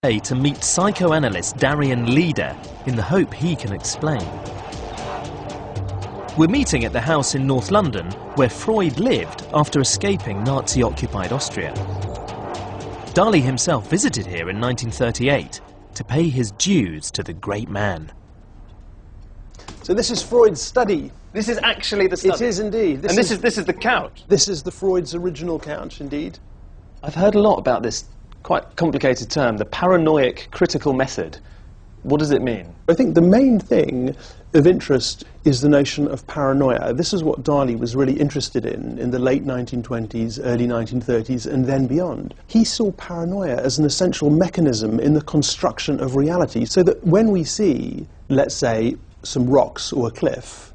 To meet psychoanalyst Darian Leader in the hope he can explain. We're meeting at the house in North London where Freud lived after escaping Nazi-occupied Austria. Dali himself visited here in 1938 to pay his dues to the great man. So this is Freud's study. This is actually the study? It is indeed. This is the couch? This is Freud's original couch, indeed. I've heard a lot about this quite complicated term, the paranoid critical method. What does it mean? I think the main thing of interest is the notion of paranoia. This is what Dali was really interested in the late 1920s, early 1930s, and then beyond. He saw paranoia as an essential mechanism in the construction of reality, so that when we see, let's say, some rocks or a cliff,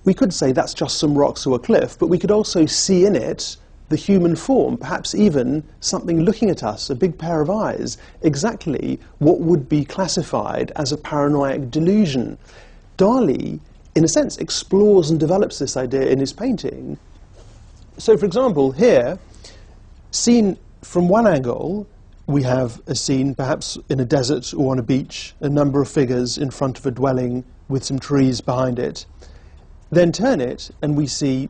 we could say that's just some rocks or a cliff, but we could also see in it the human form, perhaps even something looking at us, a big pair of eyes, exactly what would be classified as a paranoid delusion. Dali, in a sense, explores and develops this idea in his painting. So, for example, here, seen from one angle, we have a scene perhaps in a desert or on a beach, a number of figures in front of a dwelling with some trees behind it. Then turn it and we see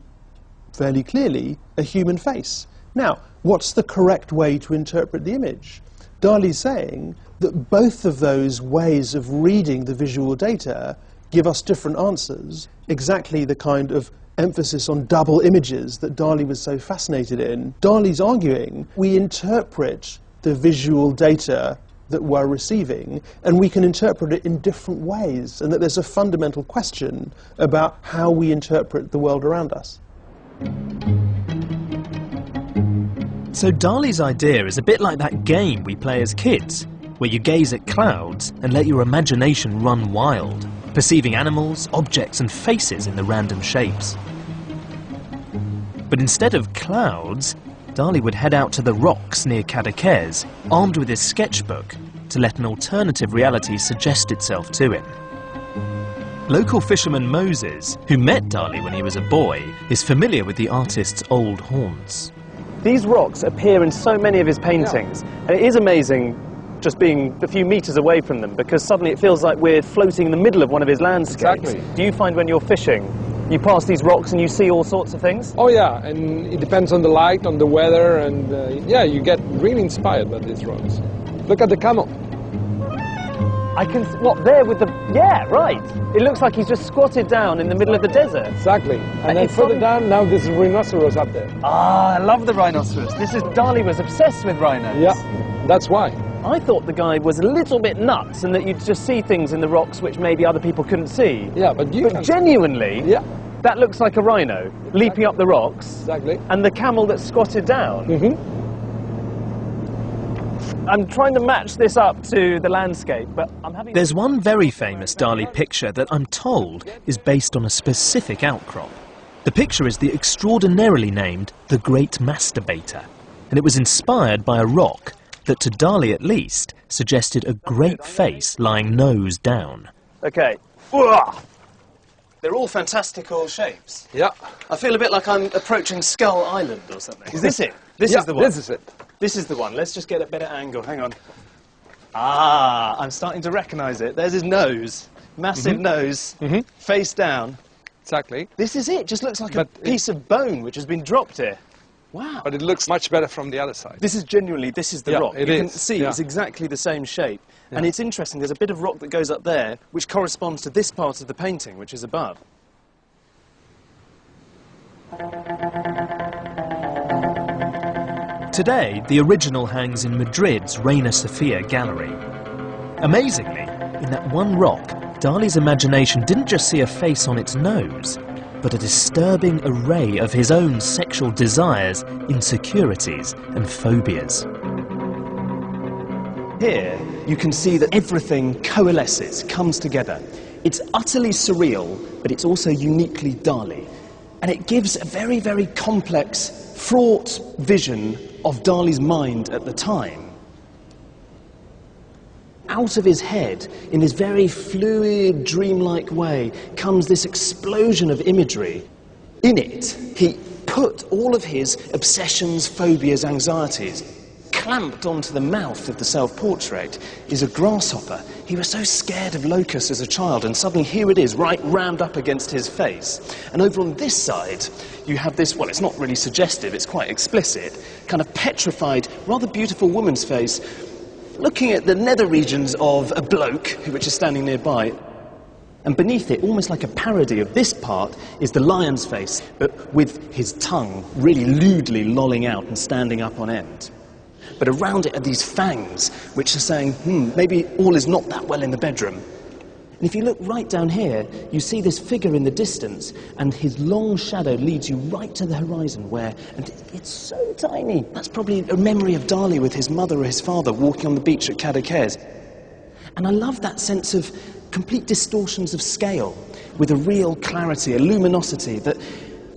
fairly clearly a human face. Now, what's the correct way to interpret the image? Dali's saying that both of those ways of reading the visual data give us different answers, exactly the kind of emphasis on double images that Dali was so fascinated in. Dali's arguing we interpret the visual data that we're receiving, and we can interpret it in different ways, and that there's a fundamental question about how we interpret the world around us. So Dali's idea is a bit like that game we play as kids, where you gaze at clouds and let your imagination run wild, perceiving animals, objects and faces in the random shapes. But instead of clouds, Dali would head out to the rocks near Cadaqués, armed with his sketchbook, to let an alternative reality suggest itself to him. Local fisherman Moses, who met Dali when he was a boy, is familiar with the artist's old haunts. These rocks appear in so many of his paintings, and it is amazing just being a few meters away from them, because suddenly it feels like we're floating in the middle of one of his landscapes. Exactly. Do you find when you're fishing, you pass these rocks and you see all sorts of things? Oh yeah, and it depends on the light, on the weather, and yeah, you get really inspired by these rocks. Look at the camel. I can, what, there with the, yeah, right. It looks like he's just squatted down in the middle of the desert. Exactly. And then further down, now there's a rhinoceros up there. Ah, I love the rhinoceros. Dali was obsessed with rhinos. Yeah, that's why. I thought the guy was a little bit nuts and that you'd just see things in the rocks which maybe other people couldn't see. Yeah, but genuinely, yeah, that looks like a rhino leaping up the rocks. Exactly. And the camel that's squatted down. Mm-hmm. I'm trying to match this up to the landscape, but I'm having... There's one very famous Dali picture that I'm told is based on a specific outcrop. The picture is the extraordinarily named The Great Masturbator, and it was inspired by a rock that, to Dali at least, suggested a great face lying nose down. Okay. They're all fantastical shapes. Yeah. I feel a bit like I'm approaching Skull Island or something. Is this it? This is the one? This is it. This is the one. Let's just get a better angle. Hang on. Ah, I'm starting to recognise it. There's his nose. Massive nose. Face down. Exactly. This is it. Just looks like a piece of bone which has been dropped here. Wow. But it looks much better from the other side. This is genuinely, this is the rock. You can see it's exactly the same shape. Yeah. And it's interesting, there's a bit of rock that goes up there which corresponds to this part of the painting, which is above. Today, the original hangs in Madrid's Reina Sofia gallery. Amazingly, in that one rock, Dali's imagination didn't just see a face on its nose, but a disturbing array of his own sexual desires, insecurities and phobias. Here, you can see that everything coalesces, comes together. It's utterly surreal, but it's also uniquely Dali. And it gives a very, very complex, fraught vision of Dali's mind at the time. Out of his head, in this very fluid, dreamlike way, comes this explosion of imagery. In it, he put all of his obsessions, phobias, anxieties, clamped onto the mouth of the self-portrait is a grasshopper. He was so scared of locusts as a child, and suddenly here it is, right rammed up against his face. And over on this side, you have this, well, it's not really suggestive, it's quite explicit, kind of petrified, rather beautiful woman's face, looking at the nether regions of a bloke, which is standing nearby. And beneath it, almost like a parody of this part, is the lion's face, but with his tongue really lewdly lolling out and standing up on end. But around it are these fangs, which are saying, maybe all is not that well in the bedroom. And if you look right down here, you see this figure in the distance, and his long shadow leads you right to the horizon where, and it's so tiny. That's probably a memory of Dali with his mother or his father walking on the beach at Cadaqués. And I love that sense of complete distortions of scale with a real clarity, a luminosity that,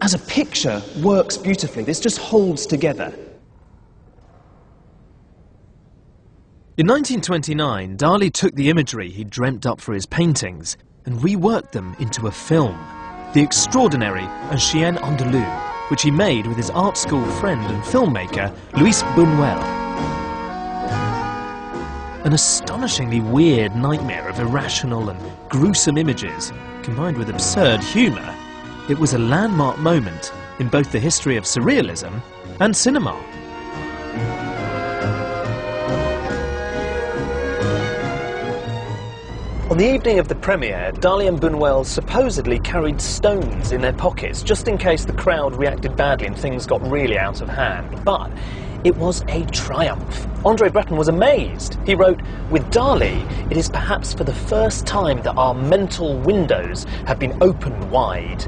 as a picture, works beautifully. This just holds together. In 1929, Dali took the imagery he'd dreamt up for his paintings and reworked them into a film, The Extraordinary Un Chien Andalou, which he made with his art school friend and filmmaker, Luis Buñuel. An astonishingly weird nightmare of irrational and gruesome images, combined with absurd humour, it was a landmark moment in both the history of surrealism and cinema. On the evening of the premiere, Dali and Buñuel supposedly carried stones in their pockets, just in case the crowd reacted badly and things got really out of hand. But it was a triumph. André Breton was amazed. He wrote, "With Dali, it is perhaps for the first time that our mental windows have been opened wide."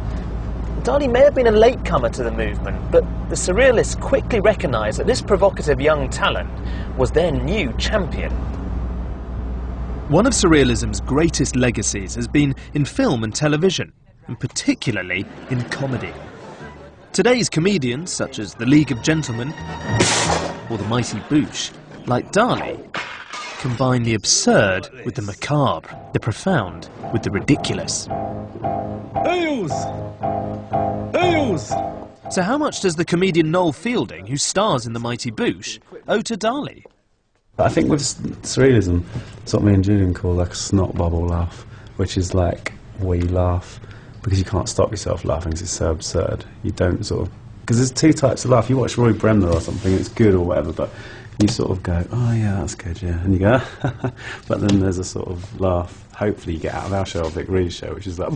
Dali may have been a latecomer to the movement, but the surrealists quickly recognised that this provocative young talent was their new champion. One of surrealism's greatest legacies has been in film and television, and particularly in comedy. Today's comedians, such as the League of Gentlemen or the Mighty Boosh, like Dali, combine the absurd with the macabre, the profound with the ridiculous. So how much does the comedian Noel Fielding, who stars in the Mighty Boosh, owe to Dali? I think with surrealism, it's what me and Julian call like a snot bubble laugh, which is like where you laugh because you can't stop yourself laughing because it's so absurd. You don't sort of... Because there's two types of laugh. You watch Roy Bremner or something, it's good or whatever, but you sort of go, oh yeah, that's good, yeah. And you go, but then there's a sort of laugh, hopefully you get out of our show, Vic Reed's show, which is like,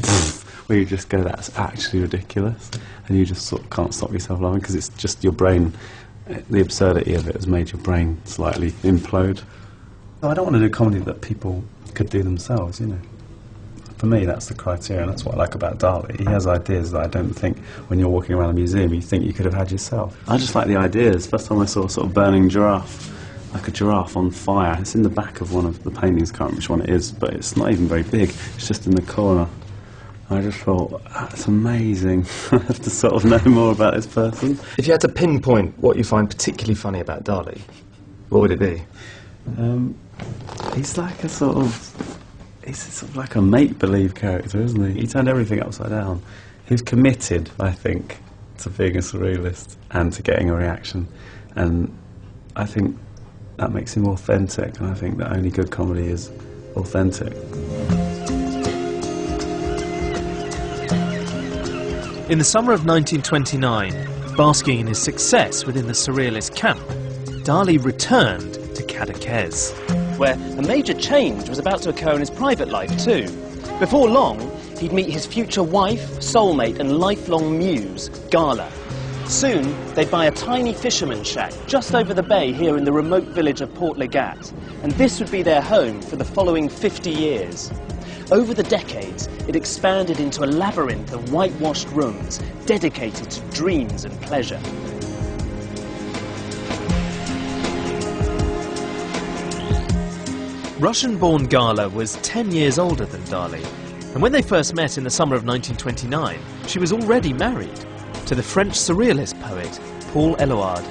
where you just go, that's actually ridiculous. And you just sort of can't stop yourself laughing because it's just your brain... The absurdity of it has made your brain slightly implode. I don't want to do comedy that people could do themselves, you know. For me, that's the criteria, and that's what I like about Dali. He has ideas that I don't think, when you're walking around a museum, you think you could have had yourself. I just like the ideas. First time I saw a sort of burning giraffe, like a giraffe on fire. It's in the back of one of the paintings, I can't remember which one it is, but it's not even very big. It's just in the corner. I just thought, that's amazing. I have to sort of know more about this person. If you had to pinpoint what you find particularly funny about Dali, what would it be? He's like a sort of... He's sort of like a make-believe character, isn't he? He turned everything upside down. He was committed, I think, to being a surrealist and to getting a reaction. And I think that makes him authentic, and I think that only good comedy is authentic. In the summer of 1929, basking in his success within the surrealist camp, Dali returned to Cadaqués, where a major change was about to occur in his private life too. Before long, he'd meet his future wife, soulmate and lifelong muse, Gala. Soon, they'd buy a tiny fisherman's shack just over the bay here in the remote village of Port Legat, and this would be their home for the following 50 years. Over the decades, it expanded into a labyrinth of whitewashed rooms dedicated to dreams and pleasure. Russian-born Gala was 10 years older than Dali, and when they first met in the summer of 1929, she was already married to the French surrealist poet Paul Eluard.